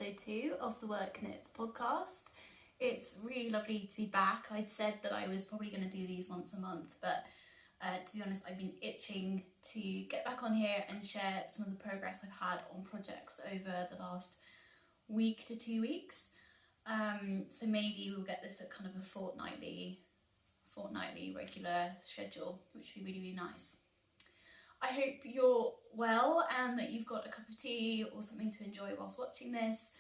episode 2 of the Work.knits podcast. It's really lovely to be back. I'd said that I was probably going to do these once a month, but to be honest, I've been itching to get back on here and share some of the progress I've had on projects over the last week to 2 weeks. So maybe we'll get this at kind of a fortnightly regular schedule, which would be really, really nice. I hope you're well and that you've got a cup of tea or something to enjoy whilst watching this.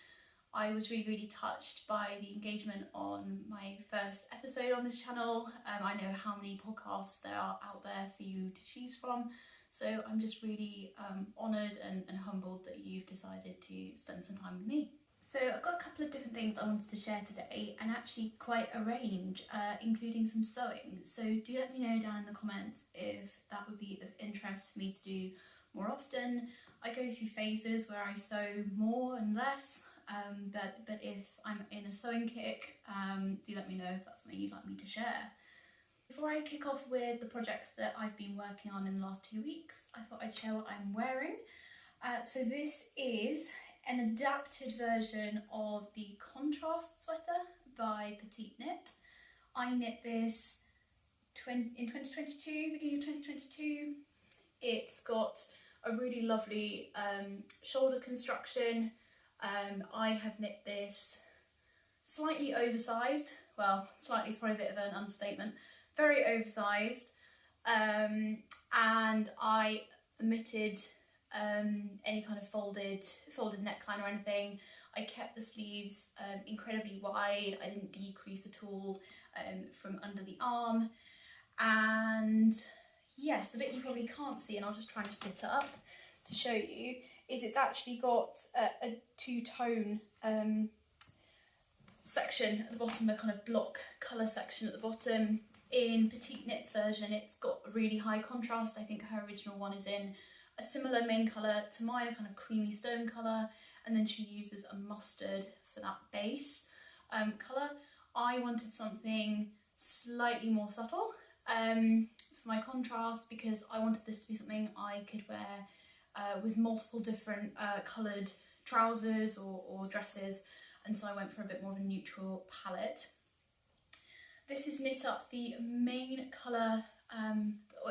I was really, really touched by the engagement on my first episode on this channel. I know how many podcasts there are out there for you to choose from, so I'm just really honoured and humbled that you've decided to spend some time with me. So I've got a couple of different things I wanted to share today, and actually quite a range, including some sewing. So do let me know down in the comments if that would be of interest for me to do more often. I go through phases where I sew more and less, but if I'm in a sewing kick, do let me know if that's something you'd like me to share. Before I kick off with the projects that I've been working on in the last 2 weeks, I thought I'd share what I'm wearing. So this is an adapted version of the contrast sweater by Petite Knit. I knit this in 2022, beginning of 2022. It's got a really lovely shoulder construction. I have knit this slightly oversized, well, slightly is probably a bit of an understatement, very oversized, and I omitted any kind of folded neckline or anything. I kept the sleeves incredibly wide. I didn't decrease at all from under the arm. And yes, the bit you probably can't see, and I'll just try and split it up to show you, is it's actually got a two-tone section at the bottom, a kind of block colour section at the bottom. In Petite Knit's version, it's got a really high contrast. I think her original one is in a similar main colour to mine, a kind of creamy stone colour, and then she uses a mustard for that base colour. I wanted something slightly more subtle for my contrast, because I wanted this to be something I could wear with multiple different coloured trousers or dresses, and so I went for a bit more of a neutral palette. This is knit up the main colour.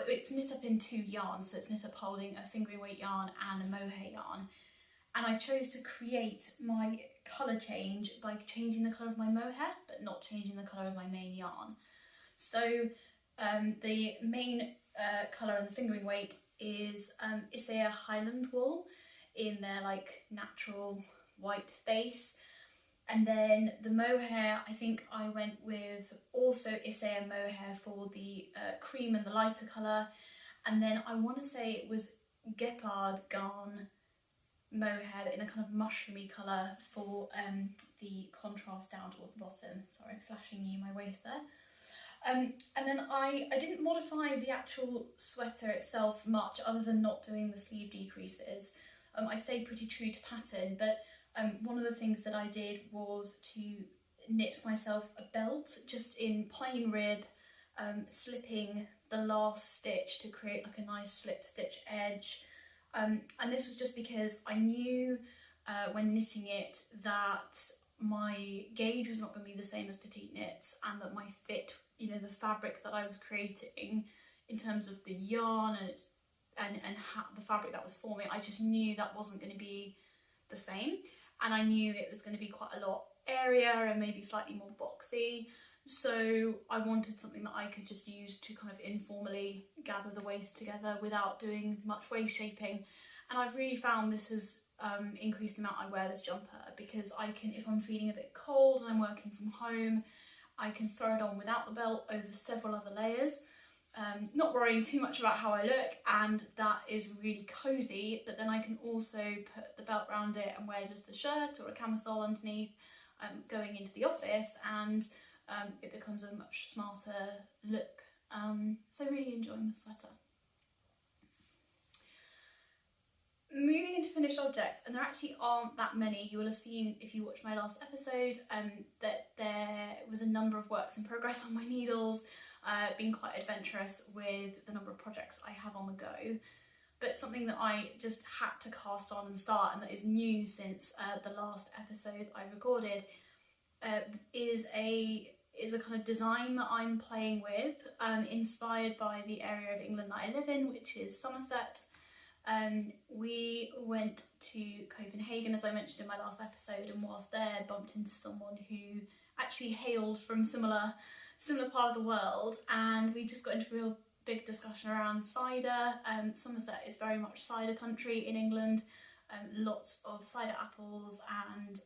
It's knit up in 2 yarns, so it's knit up holding a fingering weight yarn and a mohair yarn. And I chose to create my colour change by changing the colour of my mohair, but not changing the colour of my main yarn. So the main colour and the fingering weight is Isaiah Highland wool in their like natural white base. And then the mohair, I think I went with also Isaiah mohair for the cream and the lighter colour. And then I want to say it was Gepard garn mohair in a kind of mushroomy colour for the contrast down towards the bottom. Sorry, flashing you my waist there. And then I didn't modify the actual sweater itself much, other than not doing the sleeve decreases. I stayed pretty true to pattern, but one of the things that I did was to knit myself a belt just in plain rib, slipping the last stitch to create like a nice slip stitch edge. And this was just because I knew when knitting it that my gauge was not going to be the same as Petite Knit's, and that my fit, you know, the fabric that I was creating in terms of the yarn and the fabric that was forming, I just knew that wasn't going to be the same. And I knew it was going to be quite a lot airier and maybe slightly more boxy. So I wanted something that I could just use to kind of informally gather the waist together without doing much waist shaping. And I've really found this has increased the amount I wear this jumper, because I can, if I'm feeling a bit cold and I'm working from home, I can throw it on without the belt over several other layers, not worrying too much about how I look, and that is really cosy. But then I can also put the belt around it and wear just a shirt or a camisole underneath going into the office, and it becomes a much smarter look. So really enjoying the sweater. Moving into finished objects, and there actually aren't that many. You will have seen, if you watched my last episode, that there was a number of works in progress on my needles, being quite adventurous with the number of projects I have on the go. but something that I just had to cast on and start, and that is new since the last episode I recorded, is a kind of design that I'm playing with, inspired by the area of England that I live in, which is Somerset. We went to Copenhagen, as I mentioned in my last episode, and whilst there bumped into someone who actually hailed from similar part of the world, and we just got into a real big discussion around cider. Somerset is very much cider country in England, lots of cider apples and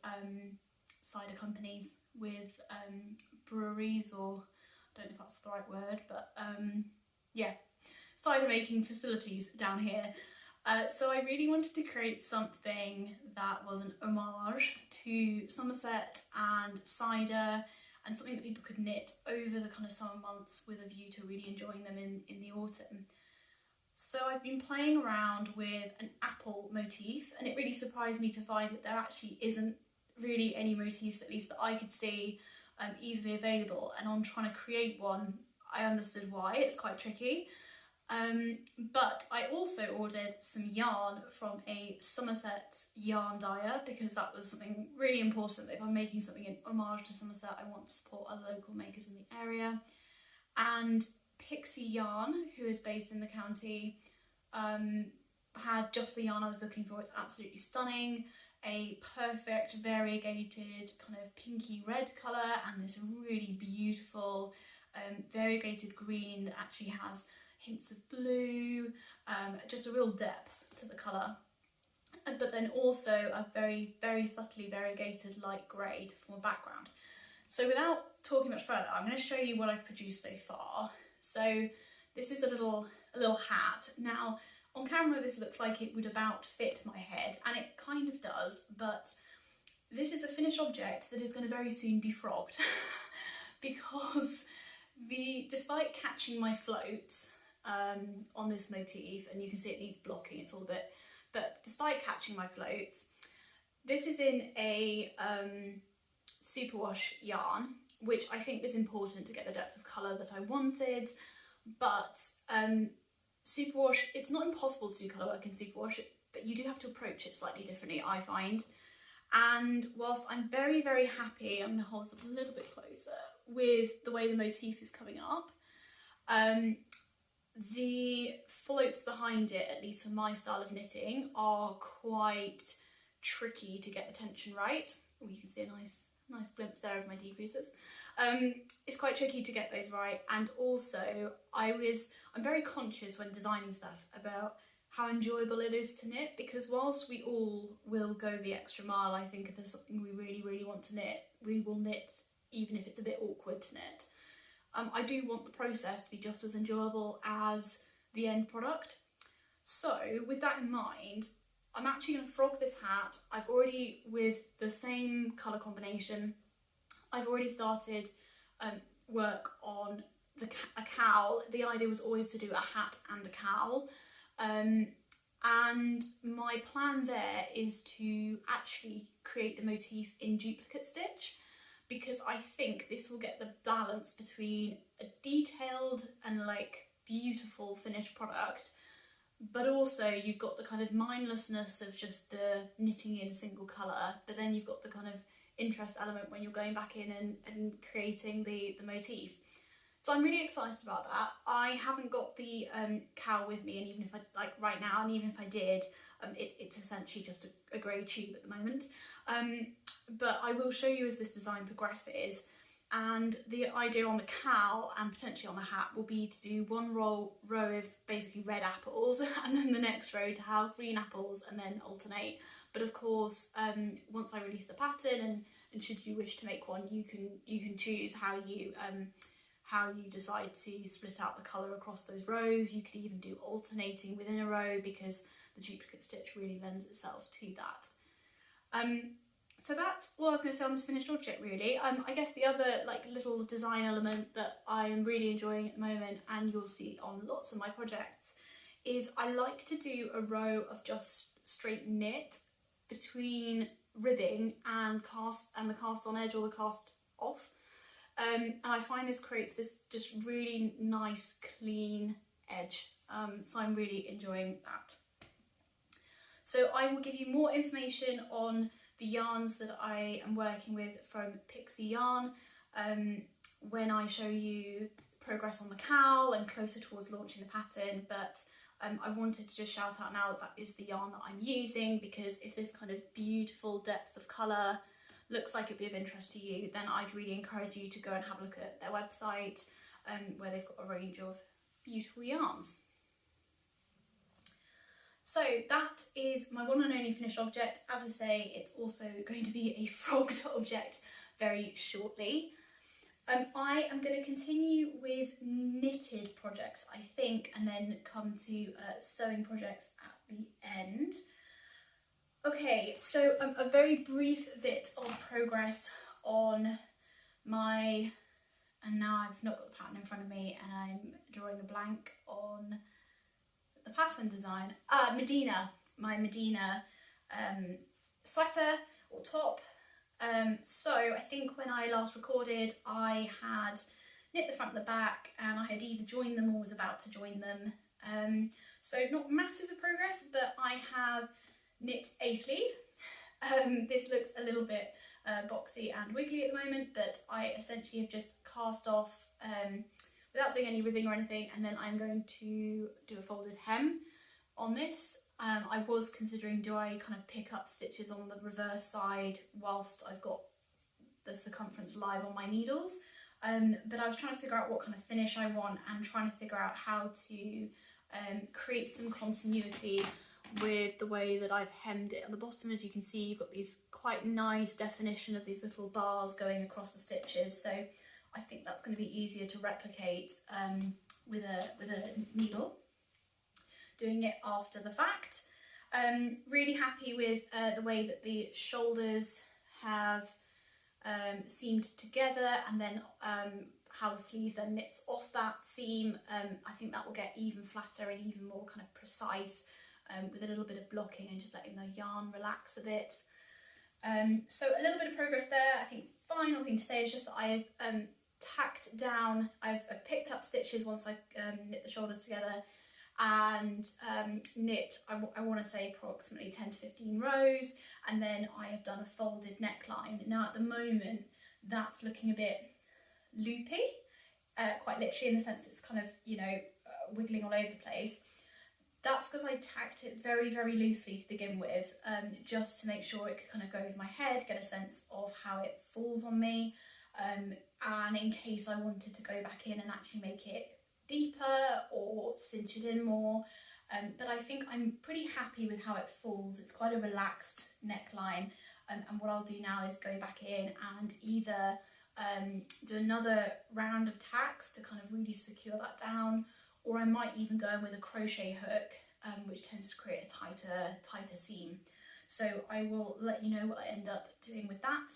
cider companies with breweries, or I don't know if that's the right word, but yeah, cider making facilities down here. So I really wanted to create something that was an homage to Somerset and cider, and something that people could knit over the kind of summer months with a view to really enjoying them in the autumn. So I've been playing around with an apple motif, and it really surprised me to find that there actually isn't really any motifs, at least that I could see, easily available. And on trying to create one, I understood why. It's quite tricky. But I also ordered some yarn from a Somerset yarn dyer, because that was something really important. If I'm making something in homage to Somerset, I want to support other local makers in the area. And Pixie Yarn, who is based in the county, had just the yarn I was looking for. It's absolutely stunning. A perfect variegated kind of pinky red colour, and this really beautiful variegated green that actually has hints of blue, just a real depth to the colour, but then also a very, very subtly variegated light grey to form a background. So without talking much further, I'm going to show you what I've produced so far. So this is a little hat. Now on camera this looks like it would about fit my head, and it kind of does, but this is a finished object that is going to very soon be frogged because despite catching my floats on this motif, and you can see it needs blocking, it's all a bit, but despite catching my floats, this is in a superwash yarn, which I think was important to get the depth of colour that I wanted. But superwash, it's not impossible to do colour work in superwash, but you do have to approach it slightly differently, I find. And whilst I'm very, very happy, I'm going to hold this up a little bit closer, with the way the motif is coming up, the floats behind it, at least for my style of knitting, are quite tricky to get the tension right. Oh, you can see a nice glimpse there of my decreases. It's quite tricky to get those right, and also I'm very conscious when designing stuff about how enjoyable it is to knit, because whilst we all will go the extra mile, I think if there's something we really, really want to knit, we will knit even if it's a bit awkward to knit. I do want the process to be just as enjoyable as the end product. So with that in mind, I'm actually going to frog this hat. I've already, with the same colour combination, I've already started work on a cowl. The idea was always to do a hat and a cowl. And my plan there is to actually create the motif in duplicate stitch, because I think this will get the balance between a detailed and like beautiful finished product, but also you've got the kind of mindlessness of just the knitting in a single colour, but then you've got the kind of interest element when you're going back in and creating the motif. So I'm really excited about that. I haven't got the cowl with me, and even if I, like right now, and even if I did, it's essentially just a grey tube at the moment. But I will show you as this design progresses, and the idea on the cowl and potentially on the hat will be to do one row of basically red apples, and then the next row to have green apples, and then alternate. But of course, once I release the pattern, and should you wish to make one, you can choose how you decide to split out the colour across those rows. You could even do alternating within a row, because the duplicate stitch really lends itself to that. So that's all I was going to say on this finished object, really. I guess the other like little design element that I'm really enjoying at the moment, and you'll see on lots of my projects, is I like to do a row of just straight knit between ribbing and the cast on edge or the cast off. And I find this creates this just really nice clean edge, so I'm really enjoying that. So I will give you more information on the yarns that I am working with from Pixie Yarn when I show you progress on the cowl and closer towards launching the pattern, but I wanted to just shout out now that that is the yarn that I'm using, because if this kind of beautiful depth of colour looks like it'd be of interest to you, then I'd really encourage you to go and have a look at their website where they've got a range of beautiful yarns. So that is my one and only finished object. As I say, it's also going to be a frogged object very shortly. I am going to continue with knitted projects, I think, and then come to sewing projects at the end. Okay, so a very brief bit of progress on my, and now I've not got the pattern in front of me and I'm drawing a blank on the pattern design. Medina, my Medina sweater or top. So I think when I last recorded, I had knit the front and the back, and I had either joined them or was about to join them. So not masses of progress, but I have knit a sleeve. This looks a little bit boxy and wiggly at the moment, but I essentially have just cast off without doing any ribbing or anything, and then I'm going to do a folded hem on this. I was considering, do I kind of pick up stitches on the reverse side whilst I've got the circumference live on my needles, but I was trying to figure out what kind of finish I want and trying to figure out how to create some continuity with the way that I've hemmed it. At the bottom, as you can see, you've got these quite nice definition of these little bars going across the stitches, so I think that's going to be easier to replicate with a needle, doing it after the fact. Really happy with the way that the shoulders have seamed together, and then how the sleeve then knits off that seam. I think that will get even flatter and even more kind of precise with a little bit of blocking and just letting the yarn relax a bit. So a little bit of progress there. I think final thing to say is just that I've tacked down, I've picked up stitches once I knit the shoulders together, and knit, I want to say approximately 10 to 15 rows, and then I have done a folded neckline. Now at the moment that's looking a bit loopy, quite literally, in the sense it's kind of, you know, wiggling all over the place. That's because I tacked it very, very loosely to begin with, just to make sure it could kind of go over my head, get a sense of how it falls on me, and in case I wanted to go back in and actually make it deeper or cinch it in more. But I think I'm pretty happy with how it falls. It's quite a relaxed neckline, and what I'll do now is go back in and either do another round of tacks to kind of really secure that down, or I might even go in with a crochet hook, which tends to create a tighter seam. So I will let you know what I end up doing with that.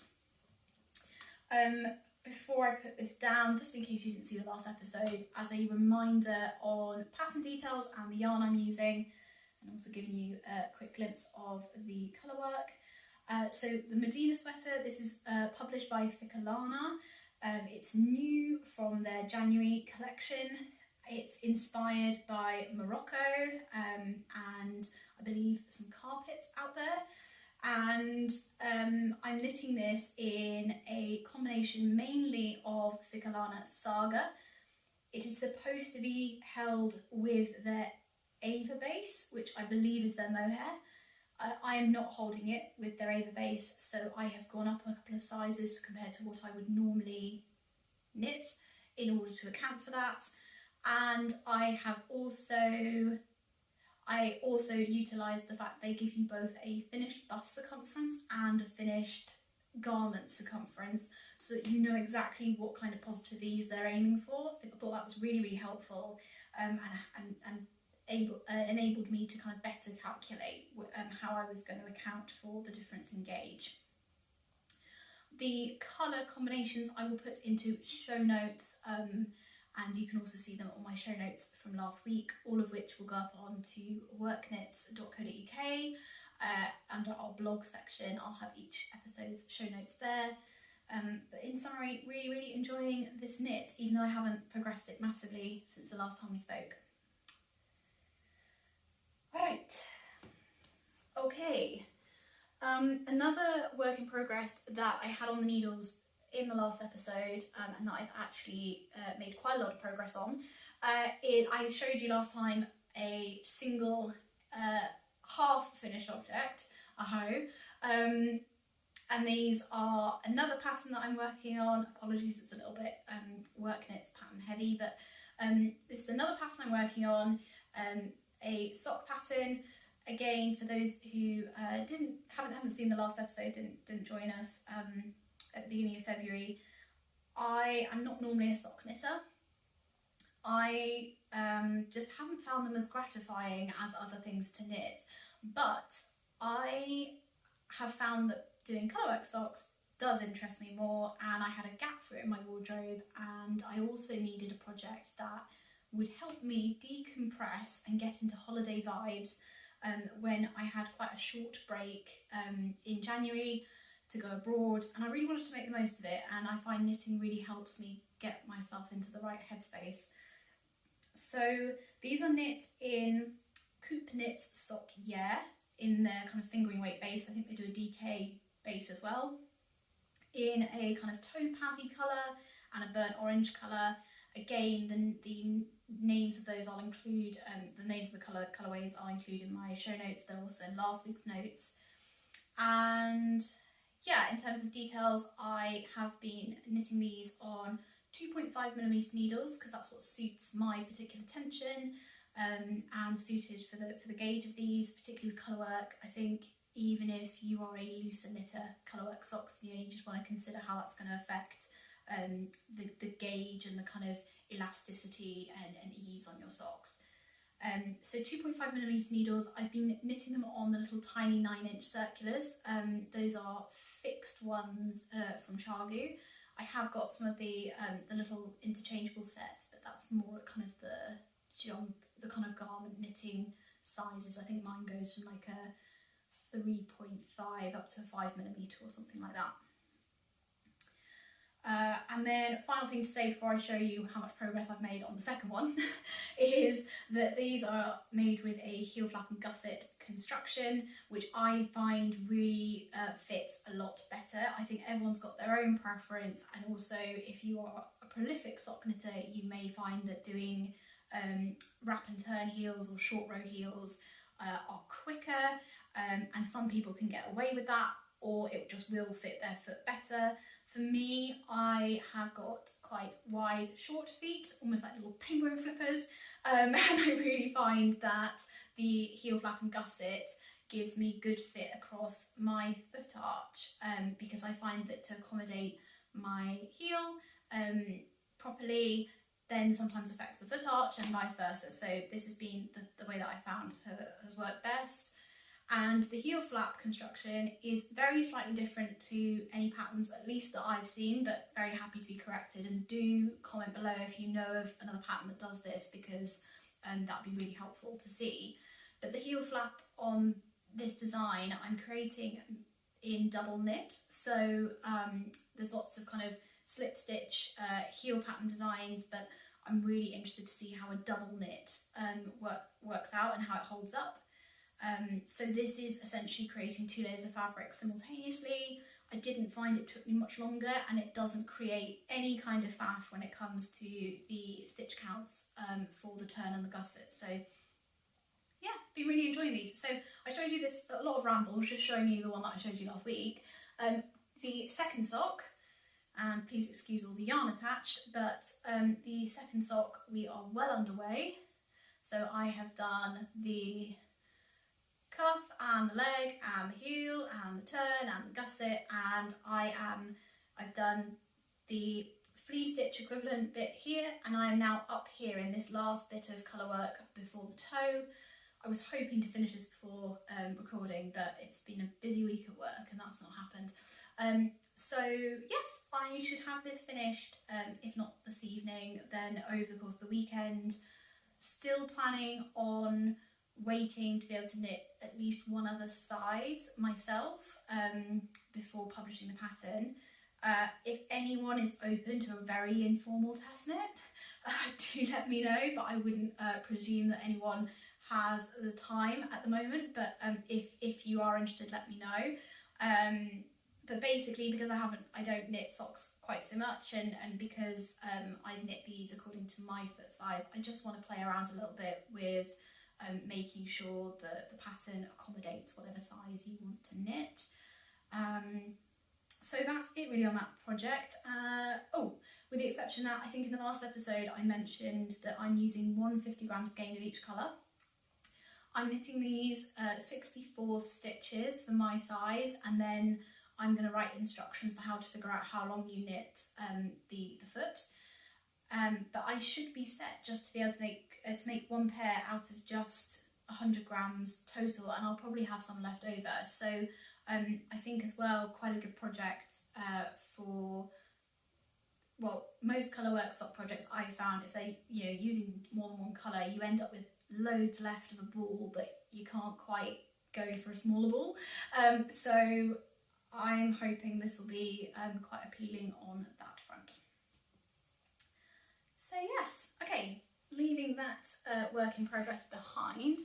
Before I put this down, just in case you didn't see the last episode, as a reminder on pattern details and the yarn I'm using, and also giving you a quick glimpse of the colour work. So the Medina sweater, this is published by Ficalana. It's new from their January collection. It's inspired by Morocco and I believe some carpets out there. And I'm knitting this in a combination mainly of Ficalana Saga. It is supposed to be held with their Ava base, which I believe is their mohair. I am not holding it with their Ava base, so I have gone up a couple of sizes compared to what I would normally knit in order to account for that. And I also utilised the fact they give you both a finished bust circumference and a finished garment circumference, so that you know exactly what kind of positive ease they're aiming for. I thought that was really, really helpful, and enabled me to kind of better calculate how I was going to account for the difference in gauge. The colour combinations I will put into show notes, and you can also see them on my show notes from last week, all of which will go up onto work.knits.co.uk. Under our blog section, I'll have each episode's show notes there. But in summary, really, really enjoying this knit, even though I haven't progressed it massively since the last time we spoke. Alright. Okay, another work in progress that I had on the needles in the last episode, and that I've actually made quite a lot of progress on, is I showed you last time a single half finished object, a hoe, and these are another pattern that I'm working on. Apologies, it's a little bit work.knits pattern heavy, but this is another pattern I'm working on, a sock pattern. Again, for those who haven't seen the last episode, didn't join us at the beginning of February, I am not normally a sock knitter. I just haven't found them as gratifying as other things to knit, but I have found that doing colourwork socks does interest me more, and I had a gap for it in my wardrobe, and I also needed a project that would help me decompress and get into holiday vibes when I had quite a short break in January to go abroad, and I really wanted to make the most of it, and I find knitting really helps me get myself into the right headspace. So these are knit in work.knits sock in their kind of fingering weight base. I think they do a DK base as well, in a kind of topazy colour and a burnt orange colour. Again, the names of those I'll include, the names of the colourways I'll include in my show notes. They're also in last week's notes. And yeah, in terms of details, I have been knitting these on 2.5mm needles because that's what suits my particular tension, and suited for the gauge of these, particularly with colourwork. I think even if you are a looser knitter, colourwork socks, you just want to consider how that's going to affect the gauge and the kind of elasticity and ease on your socks. So 2.5mm needles, I've been knitting them on the little tiny 9-inch circulars. Those are fixed ones from Chargu. I have got some of the little interchangeable sets, but that's more at kind of the kind of garment knitting sizes. I think mine goes from like a 3.5 up to a 5mm or something like that. And then final thing to say before I show you how much progress I've made on the second one is that these are made with a heel flap and gusset construction, which I find really fits a lot better. I think everyone's got their own preference, and also if you are a prolific sock knitter, you may find that doing wrap and turn heels or short row heels are quicker, and some people can get away with that, or it just will fit their foot better. For me, I have got quite wide, short feet, almost like little penguin flippers, and I really find that the heel flap and gusset gives me good fit across my foot arch, because I find that to accommodate my heel properly then sometimes affects the foot arch and vice versa. So this has been the way that I found has worked best. And the heel flap construction is very slightly different to any patterns, at least that I've seen, but very happy to be corrected. And do comment below if you know of another pattern that does this, because that'd be really helpful to see. But the heel flap on this design I'm creating in double knit, so there's lots of kind of slip stitch heel pattern designs, but I'm really interested to see how a double knit works out and how it holds up. So this is essentially creating 2 layers of fabric simultaneously. I didn't find it took me much longer, and it doesn't create any kind of faff when it comes to the stitch counts for the turn and the gusset. So yeah, been really enjoying these. So I showed you this, a lot of rambles, just showing you the one that I showed you last week. The second sock, and please excuse all the yarn attached, but the second sock we are well underway. So I have done the cuff and the leg and the heel and the turn and the gusset, and I've done the flea stitch equivalent bit here, and I am now up here in this last bit of colour work before the toe. I was hoping to finish this before recording, but it's been a busy week at work and that's not happened. So yes, I should have this finished, if not this evening, then over the course of the weekend. Still planning on waiting to be able to knit at least one other size myself before publishing the pattern. If anyone is open to a very informal test knit, do let me know, but I wouldn't presume that anyone has the time at the moment, but if you are interested, let me know. But basically, because I don't knit socks quite so much, and because I've knit these according to my foot size, I just want to play around a little bit with making sure that the pattern accommodates whatever size you want to knit. So that's it really on that project. Oh, with the exception that I think in the last episode I mentioned that I'm using 150-gram skein of each colour. I'm knitting these 64 stitches for my size, and then I'm going to write instructions for how to figure out how long you knit the foot. But I should be set just to be able to make one pair out of just 100 grams total, and I'll probably have some left over. So I think as well, quite a good project for, well, most colourwork sock projects I found, if they, you know, using more than one colour, you end up with loads left of a ball, but you can't quite go for a smaller ball. So I'm hoping this will be quite appealing on that front. So yes, okay, leaving that work in progress behind.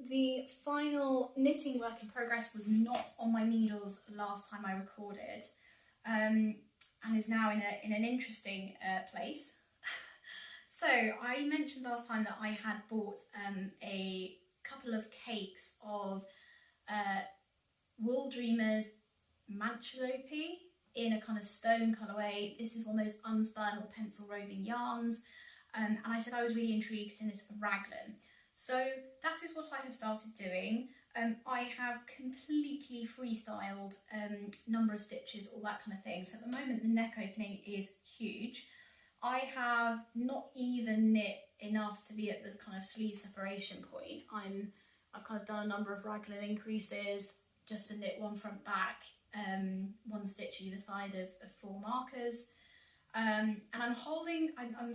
The final knitting work in progress was not on my needles last time I recorded, and is now in an interesting place. So I mentioned last time that I had bought a couple of cakes of Wool Dreamers Mancholope in a kind of stone colourway. This is one of those unspun or pencil roving yarns, and I said I was really intrigued to knit a raglan. So that is what I have started doing. I have completely freestyled number of stitches, all that kind of thing. So at the moment the neck opening is huge. I have not even knit enough to be at the kind of sleeve separation point. I've kind of done a number of raglan increases just to knit one front back, one stitch either side of 4 markers. And I'm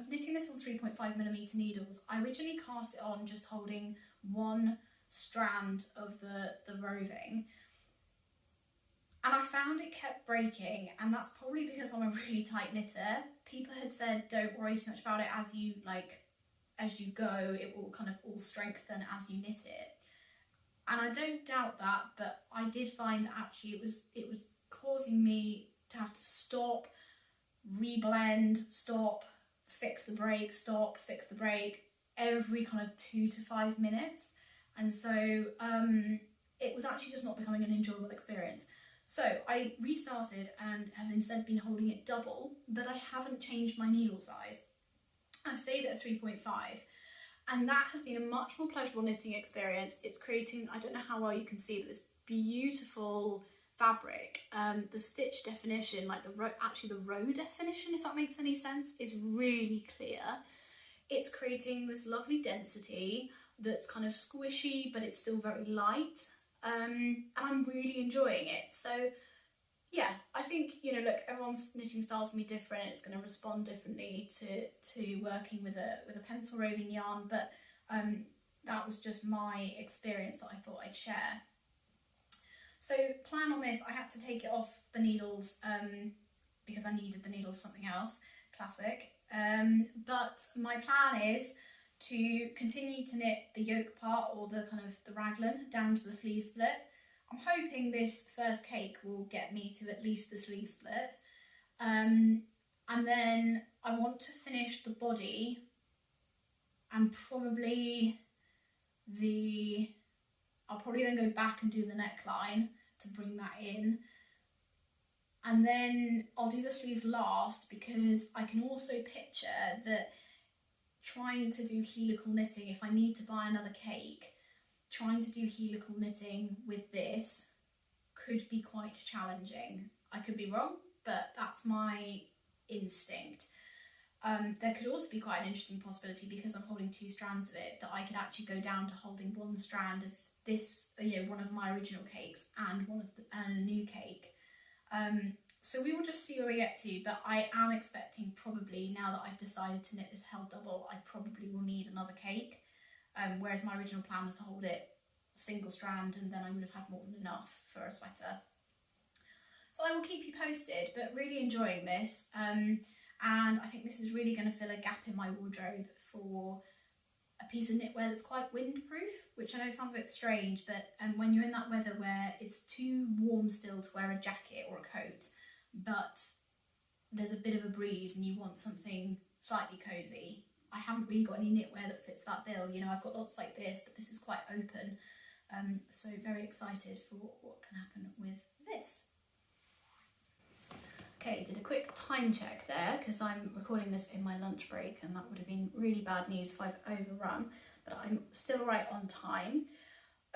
knitting this on 3.5mm needles. I originally cast it on just holding one strand of the roving, and I found it kept breaking, and that's probably because I'm a really tight knitter. People had said don't worry too much about it, as you go it will kind of all strengthen as you knit it, and I don't doubt that, but I did find that actually it was causing me to have to stop, reblend, stop, fix the break, stop, fix the break every kind of 2 to 5 minutes, and so it was actually just not becoming an enjoyable experience. So I restarted and have instead been holding it double, but I haven't changed my needle size. I've stayed at a 3.5, and that has been a much more pleasurable knitting experience. It's creating, I don't know how well you can see, but this beautiful fabric. The stitch definition, like the row definition, if that makes any sense, is really clear. It's creating this lovely density that's kind of squishy, but it's still very light, and I'm really enjoying it. So yeah, I think, you know, look, everyone's knitting style's gonna be different. It's gonna respond differently to working with a pencil roving yarn, but that was just my experience that I thought I'd share. So plan on this, I had to take it off the needles because I needed the needle for something else, classic. But my plan is to continue to knit the yoke part, or the kind of the raglan, down to the sleeve split. I'm hoping this first cake will get me to at least the sleeve split. And then I want to finish the body, and I'll probably then go back and do the neckline to bring that in. And then I'll do the sleeves last, because I can also picture that trying to do helical knitting, if I need to buy another cake, trying to do helical knitting with this could be quite challenging. I could be wrong, but that's my instinct. There could also be quite an interesting possibility, because I'm holding 2 strands of it, that I could actually go down to holding one strand of this, you know, one of my original cakes and a new cake. So we will just see where we get to, but I am expecting, probably, now that I've decided to knit this held double, I probably will need another cake, whereas my original plan was to hold it single strand, and then I would have had more than enough for a sweater. So I will keep you posted, but really enjoying this, and I think this is really going to fill a gap in my wardrobe for a piece of knitwear that's quite windproof, which I know sounds a bit strange, but when you're in that weather where it's too warm still to wear a jacket or a coat, but there's a bit of a breeze and you want something slightly cozy, I haven't really got any knitwear that fits that bill. You know, I've got lots like this, but this is quite open. So very excited for what can happen with this. Okay, did a quick time check there because I'm recording this in my lunch break and that would have been really bad news if I've overrun, but I'm still right on time.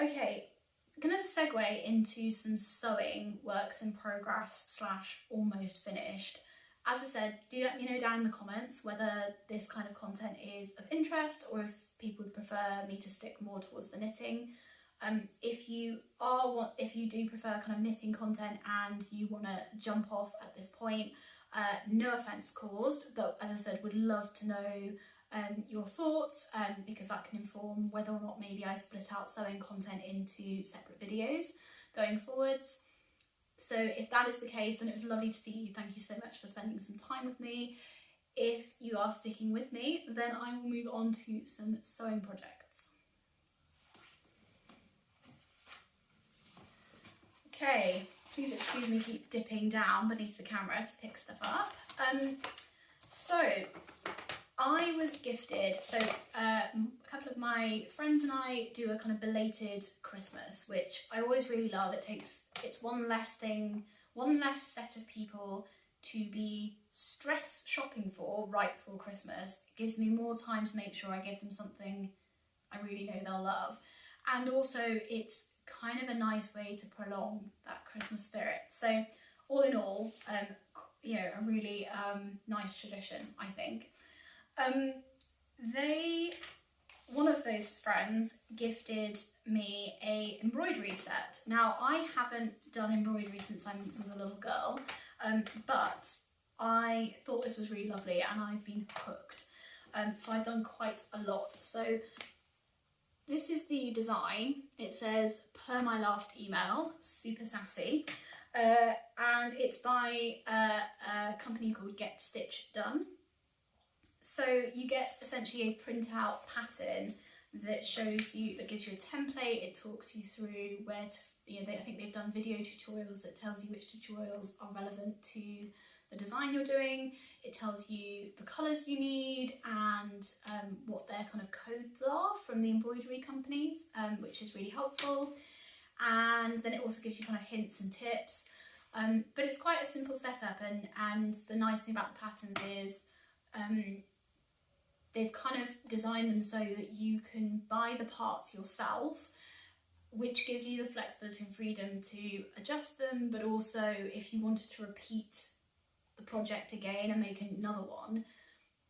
Okay, I'm going to segue into some sewing works in progress / almost finished. As I said, do let me know down in the comments whether this kind of content is of interest or if people would prefer me to stick more towards the knitting. If you do prefer kind of knitting content and you want to jump off at this point, no offence caused, but as I said, would love to know your thoughts because that can inform whether or not maybe I split out sewing content into separate videos going forwards. So if that is the case, then it was lovely to see you. Thank you so much for spending some time with me. If you are sticking with me, then I will move on to some sewing projects. Okay, please excuse me keep dipping down beneath the camera to pick stuff up. So I was gifted, a couple of my friends and I do a kind of belated Christmas, which I always really love. It's one less set of people to be stress shopping for right before Christmas. It gives me more time to make sure I give them something I really know they'll love. And also it's kind of a nice way to prolong that Christmas spirit. So all in all, you know, a really nice tradition, I think. One of those friends gifted me a embroidery set. Now I haven't done embroidery since I was a little girl, but I thought this was really lovely and I've been hooked. So I've done quite a lot. So this is the design. It says, per my last email, super sassy. And it's by a company called Get Stitch Done. So you get essentially a printout pattern that gives you a template. It talks you through where to, I think they've done video tutorials that tells you which tutorials are relevant to the design you're doing. It tells you the colours you need and what their kind of codes are from the embroidery companies, which is really helpful. And then it also gives you kind of hints and tips. But it's quite a simple setup, and the nice thing about the patterns is they've kind of designed them so that you can buy the parts yourself, which gives you the flexibility and freedom to adjust them, but also if you wanted to repeat the project again and make another one,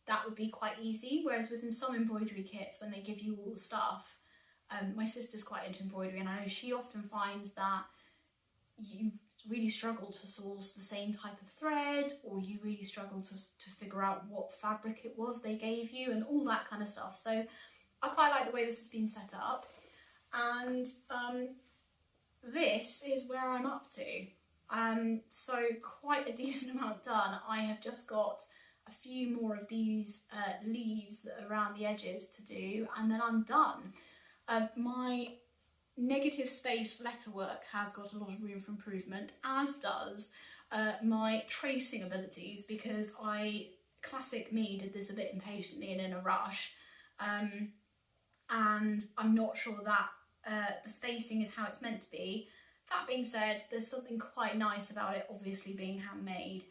that would be quite easy. Whereas within some embroidery kits, when they give you all the stuff, my sister's quite into embroidery and I know she often finds that you really struggle to source the same type of thread, or you really struggle to figure out what fabric it was they gave you and all that kind of stuff. So I quite like the way this has been set up, and this is where I'm up to. So quite a decent amount done. I have just got a few more of these leaves that are around the edges to do, and then I'm done. My negative space letterwork has got a lot of room for improvement, as does my tracing abilities, because classic me, did this a bit impatiently and in a rush, and I'm not sure that the spacing is how it's meant to be. That being said, there's something quite nice about it obviously being handmade.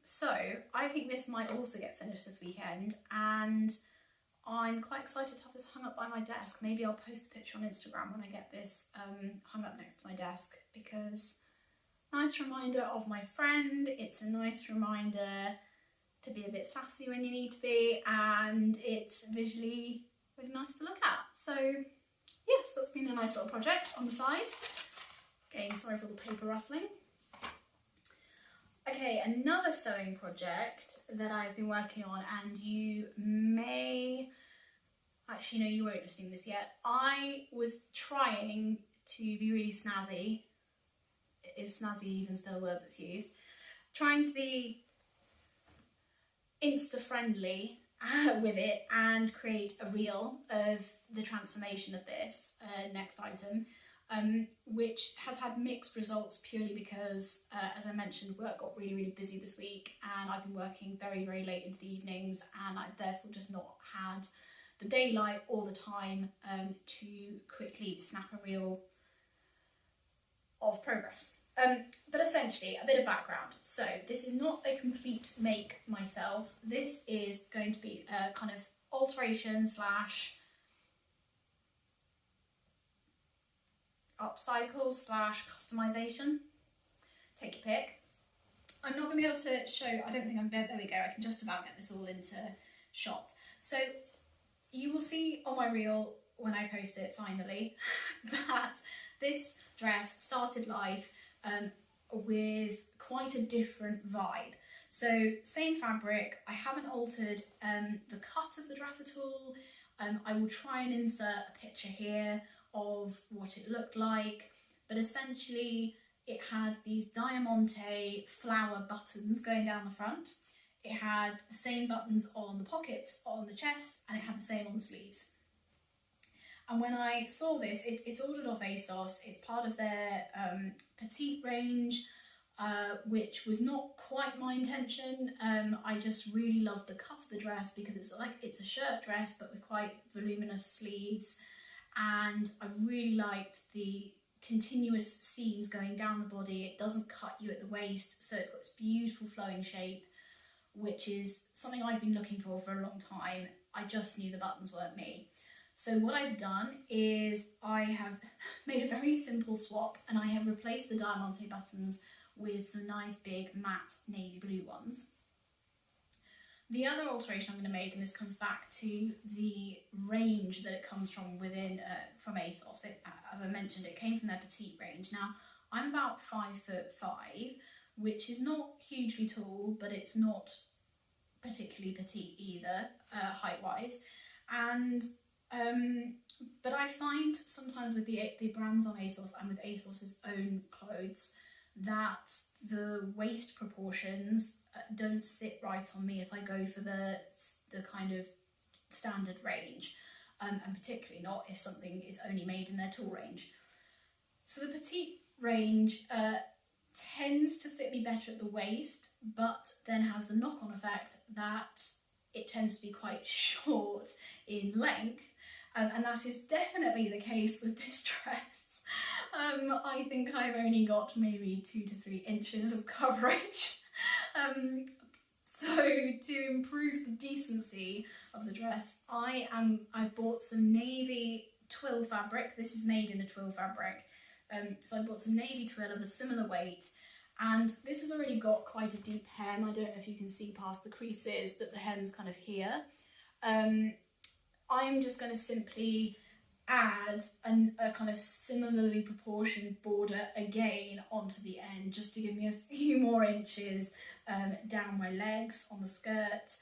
So I think this might also get finished this weekend, and I'm quite excited to have this hung up by my desk. Maybe I'll post a picture on Instagram when I get this hung up next to my desk, because nice reminder of my friend. It's a nice reminder to be a bit sassy when you need to be, and it's visually really nice to look at. So yes, that's been a nice little project on the side. Again, sorry for the paper rustling. Okay, another sewing project that I've been working on, and you may, actually no, you won't have seen this yet. I was trying to be really snazzy. Is snazzy even still a word that's used? Trying to be Insta-friendly with it and create a reel of the transformation of this next item, which has had mixed results purely because, as I mentioned, work got really busy this week and I've been working very late into the evenings, and I therefore just not had the daylight or the time to quickly snap a reel of progress. But essentially, a bit of background. So this is not a complete make myself. This is going to be a kind of alteration slash upcycle slash customization. Take your pick. I'm not going to be able to show, I don't think I'm, there we go, I can just about get this all into shot. So you will see on my reel when I post it finally that this dress started life with quite a different vibe. So same fabric, I haven't altered the cut of the dress at all. I will try and insert a picture here of what it looked like, but essentially it had these diamante flower buttons going down the front. It had the same buttons on the pockets on the chest, and it had the same on the sleeves. And when I saw this, it's ordered off ASOS. It's part of their petite range, which was not quite my intention. I just really loved the cut of the dress because it's a shirt dress but with quite voluminous sleeves, and I really liked the continuous seams going down the body. It doesn't cut you at the waist, so it's got this beautiful flowing shape, which is something I've been looking for a long time. I just knew the buttons weren't me. So what I've done is I have made a very simple swap, and I have replaced the diamante buttons with some nice big matte navy blue ones. The other alteration I'm going to make, and this comes back to the range that it comes from within, from ASOS. As I mentioned, it came from their petite range. Now, I'm about 5'5", which is not hugely tall, but it's not particularly petite either, height-wise. And but I find sometimes with the brands on ASOS and with ASOS's own clothes that the waist proportions don't sit right on me if I go for the kind of standard range, and particularly not if something is only made in their tall range. So the petite range tends to fit me better at the waist, but then has the knock-on effect that it tends to be quite short in length, and that is definitely the case with this dress. I think I've only got maybe 2 to 3 inches of coverage. So to improve the decency of the dress, I've bought some navy twill fabric. This is made in a twill fabric. So I bought some navy twill of a similar weight, and this has already got quite a deep hem. I don't know if you can see past the creases that the hem's kind of here. I'm just going to simply add a kind of similarly proportioned border again onto the end, just to give me a few more inches down my legs on the skirt.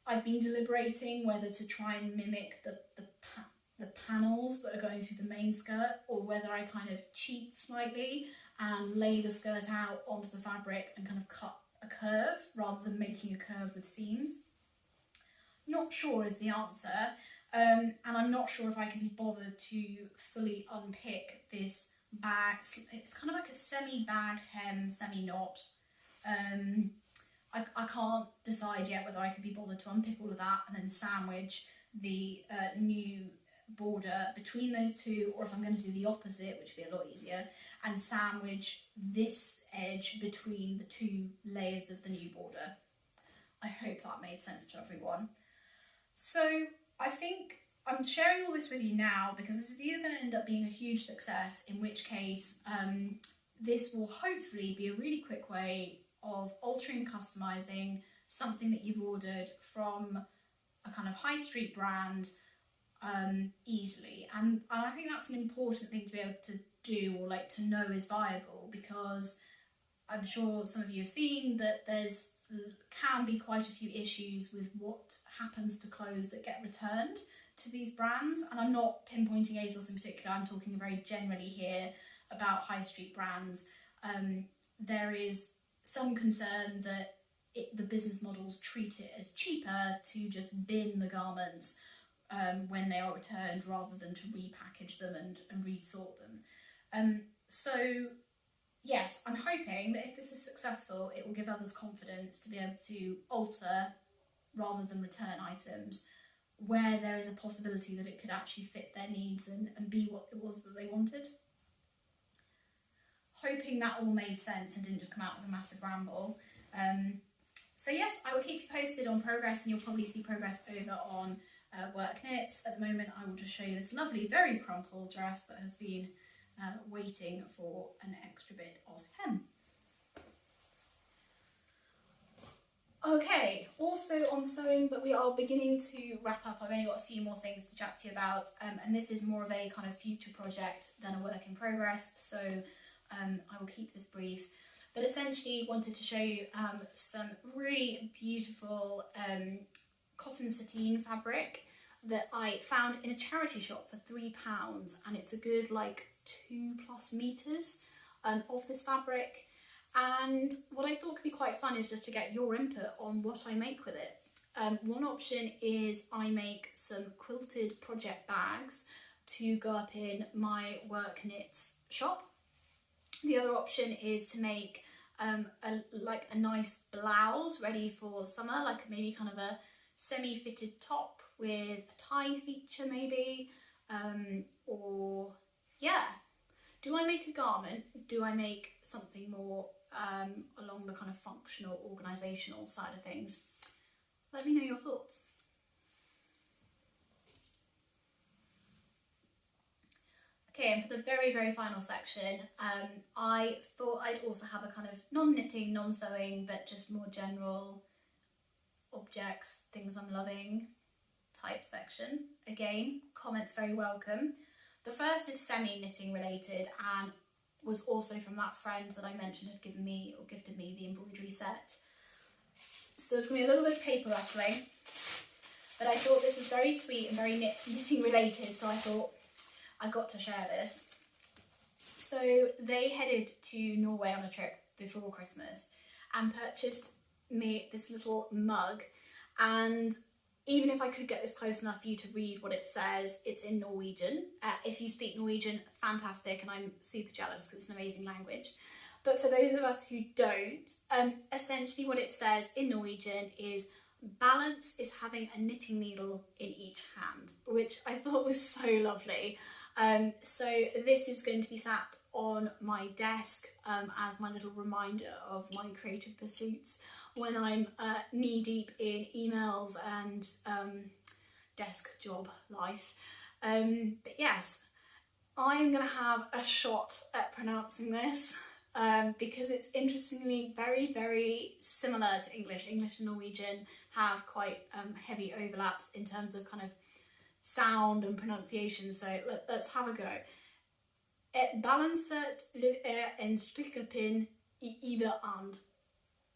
I've been deliberating whether to try and mimic the panels that are going through the main skirt, or whether I kind of cheat slightly and lay the skirt out onto the fabric and kind of cut a curve rather than making a curve with seams. Not sure is the answer. And I'm not sure if I can be bothered to fully unpick this bag. It's kind of like a semi-bagged hem, semi-knot. I can't decide yet whether I can be bothered to unpick all of that and then sandwich the new border between those two, or if I'm going to do the opposite, which would be a lot easier, and sandwich this edge between the 2 layers of the new border. I hope that made sense to everyone. So I think I'm sharing all this with you now because this is either going to end up being a huge success, in which case this will hopefully be a really quick way of altering and customizing something that you've ordered from a kind of high street brand easily. And I think that's an important thing to be able to do, or like to know is viable, because I'm sure some of you have seen that can be quite a few issues with what happens to clothes that get returned to these brands. And I'm not pinpointing ASOS in particular, I'm talking very generally here about high street brands. There is some concern that the business models treat it as cheaper to just bin the garments when they are returned rather than to repackage them and resort them. So yes, I'm hoping that if this is successful, it will give others confidence to be able to alter rather than return items where there is a possibility that it could actually fit their needs and be what it was that they wanted. Hoping that all made sense and didn't just come out as a massive ramble. So yes, I will keep you posted on progress, and you'll probably see progress over on work.knits. At the moment, I will just show you this lovely, very crumpled dress that has been waiting for an extra bit of hem. Okay, also on sewing, but we are beginning to wrap up. I've only got a few more things to chat to you about, and this is more of a kind of future project than a work in progress, so I will keep this brief. But essentially wanted to show you some really beautiful cotton sateen fabric that I found in a charity shop for £3, and it's a good like 2+ meters of this fabric. And what I thought could be quite fun is just to get your input on what I make with it. One option is I make some quilted project bags to go up in my work.knits shop. The other option is to make a nice blouse ready for summer, like maybe kind of a semi-fitted top with a tie feature maybe, or yeah. Do I make a garment? Do I make something more along the kind of functional, organisational side of things? Let me know your thoughts. Okay, and for the very, very final section, I thought I'd also have a kind of non-knitting, non-sewing, but just more general objects, things I'm loving type section. Again, comments very welcome. The first is semi-knitting related and was also from that friend that I mentioned had given me or gifted me the embroidery set. So there's going to be a little bit of paper rustling, but I thought this was very sweet and very knitting related, so I thought I've got to share this. So they headed to Norway on a trip before Christmas and purchased me this little mug, and even if I could get this close enough for you to read what it says, it's in Norwegian. If you speak Norwegian, fantastic, and I'm super jealous because it's an amazing language. But for those of us who don't, essentially what it says in Norwegian is balance is having a knitting needle in each hand, which I thought was so lovely. So this is going to be sat on my desk as my little reminder of my creative pursuits when I'm knee deep in emails and desk job life. But yes, I'm going to have a shot at pronouncing this because it's interestingly very, very similar to English. English and Norwegian have quite heavy overlaps in terms of kind of sound and pronunciation, so let's have a go. Et balanset en strikkepinn either and.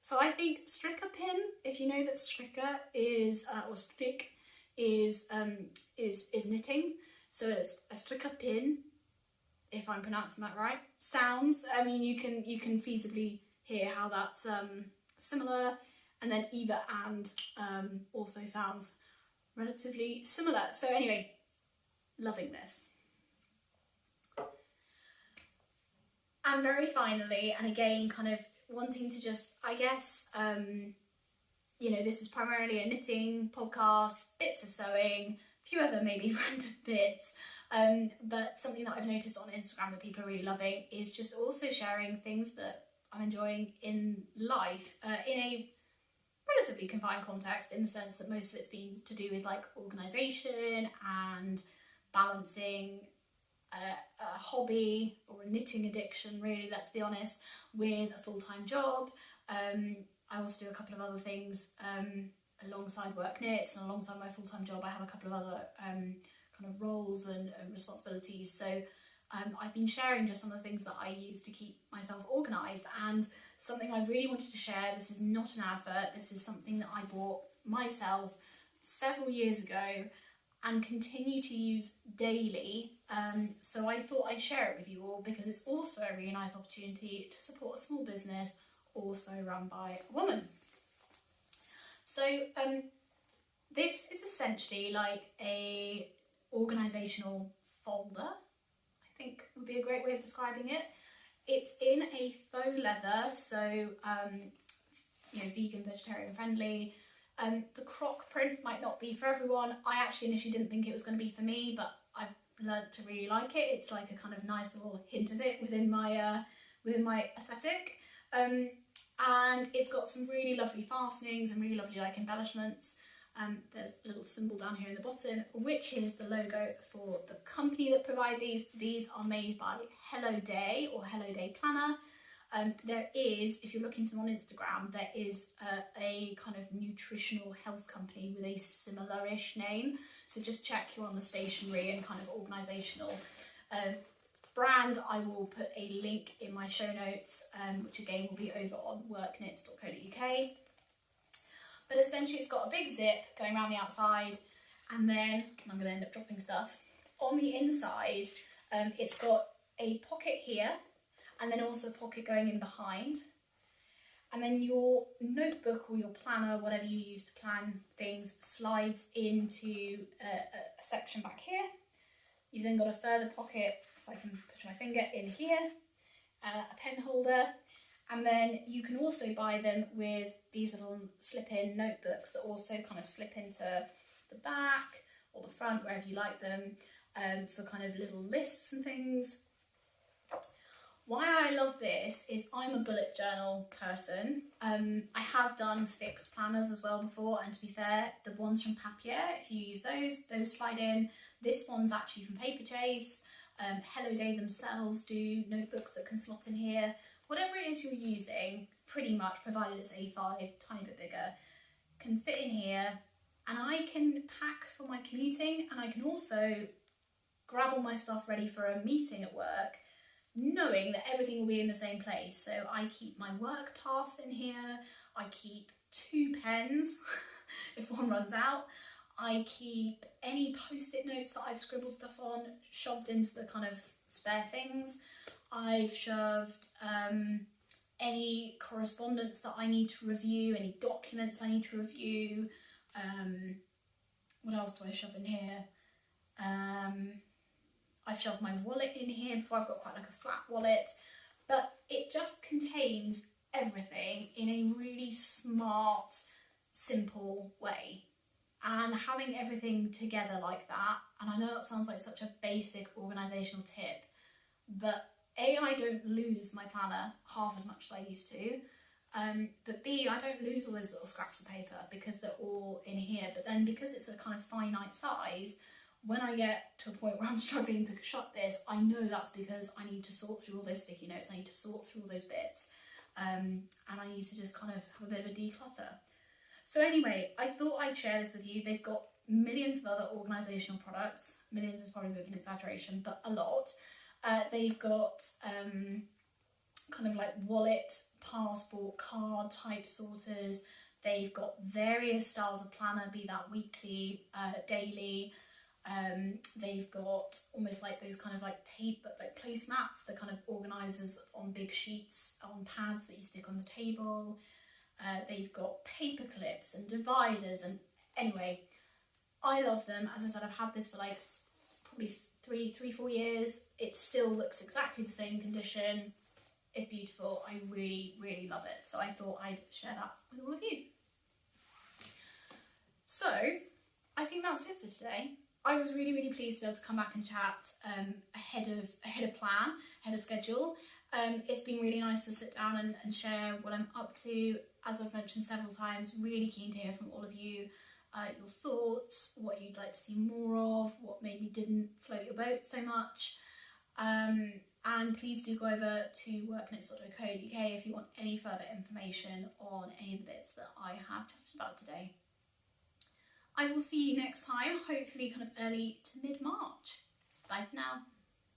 So I think strikkepinn, if you know that strikker is or strikk is knitting, so it's a strikkepinn, if I'm pronouncing that right. Sounds, I mean, you can feasibly hear how that's similar, and then either and also sounds relatively similar. So anyway, loving this. And very finally, and again, kind of wanting to just, I guess, you know, this is primarily a knitting podcast, bits of sewing, a few other maybe random bits, but something that I've noticed on Instagram that people are really loving is just also sharing things that I'm enjoying in life, in a relatively confined context, in the sense that most of it's been to do with like organisation and balancing a hobby or a knitting addiction, really, let's be honest, with a full-time job. I also do a couple of other things alongside work.knits, and alongside my full-time job I have a couple of other kind of roles and responsibilities. So I've been sharing just some of the things that I use to keep myself organised, and something I really wanted to share, this is not an advert, this is something that I bought myself several years ago and continue to use daily, so I thought I'd share it with you all because it's also a really nice opportunity to support a small business also run by a woman. So this is essentially like a organisational folder, I think would be a great way of describing it. It's in a faux leather, so you know, vegan, vegetarian friendly. The croc print might not be for everyone. I actually initially didn't think it was going to be for me, but I've learned to really like it. It's like a kind of nice little hint of it within my aesthetic. And it's got some really lovely fastenings and really lovely like embellishments. There's a little symbol down here in the bottom, which is the logo for the company that provide these. These are made by Hello Day or Hello Day Planner. There is, if you're looking for them on Instagram, there is a kind of nutritional health company with a similar-ish name. So just check you're on the stationery and kind of organisational brand. I will put a link in my show notes, which again will be over on work.knits.co.uk. But essentially it's got a big zip going around the outside, and then I'm going to end up dropping stuff. On the inside, it's got a pocket here, and then also a pocket going in behind. And then your notebook or your planner, whatever you use to plan things, slides into a section back here. You've then got a further pocket, if I can push my finger in here, a pen holder, and then you can also buy them with these little slip-in notebooks that also kind of slip into the back or the front, wherever you like them, for kind of little lists and things. Why I love this is I'm a bullet journal person. I have done fixed planners as well before, and to be fair, the ones from Papier, if you use those slide in. This one's actually from Paper Chase. Hello Day themselves do notebooks that can slot in here. Whatever it is you're using, pretty much, provided it's A5, tiny bit bigger, can fit in here, and I can pack for my commuting, and I can also grab all my stuff ready for a meeting at work, knowing that everything will be in the same place. So I keep my work pass in here, I keep 2 pens if one runs out, I keep any post-it notes that I've scribbled stuff on shoved into the kind of spare things. I've shoved any correspondence that I need to review, any documents I need to review. What else do I shove in here? I've shoved my wallet in here before. I've got quite like a flat wallet, but it just contains everything in a really smart, simple way. And having everything together like that, and I know that sounds like such a basic organisational tip, but A, I don't lose my planner half as much as I used to, but B, I don't lose all those little scraps of paper because they're all in here. But then because it's a kind of finite size, when I get to a point where I'm struggling to shut this, I know that's because I need to sort through all those sticky notes, I need to sort through all those bits, and I need to just kind of have a bit of a declutter. So anyway, I thought I'd share this with you. They've got millions of other organisational products. Millions is probably a bit of an exaggeration, but a lot. They've got kind of like wallet, passport, card type sorters. They've got various styles of planner, be that weekly, daily. They've got almost like those kind of like tape, but like placemats, the kind of organisers on big sheets, on pads that you stick on the table. They've got paper clips and dividers, and anyway, I love them. As I said, I've had this for like probably 3-4 years. It still looks exactly the same condition. It's beautiful. I really, really love it. So I thought I'd share that with all of you. So I think that's it for today. I was really, really pleased to be able to come back and chat ahead of plan, ahead of schedule. It's been really nice to sit down and share what I'm up to. As I've mentioned several times, really keen to hear from all of you, your thoughts, what you'd like to see more of, what maybe didn't float your boat so much. And please do go over to work.knits.co.uk if you want any further information on any of the bits that I have chatted about today. I will see you next time, hopefully kind of early to mid-March. Bye for now.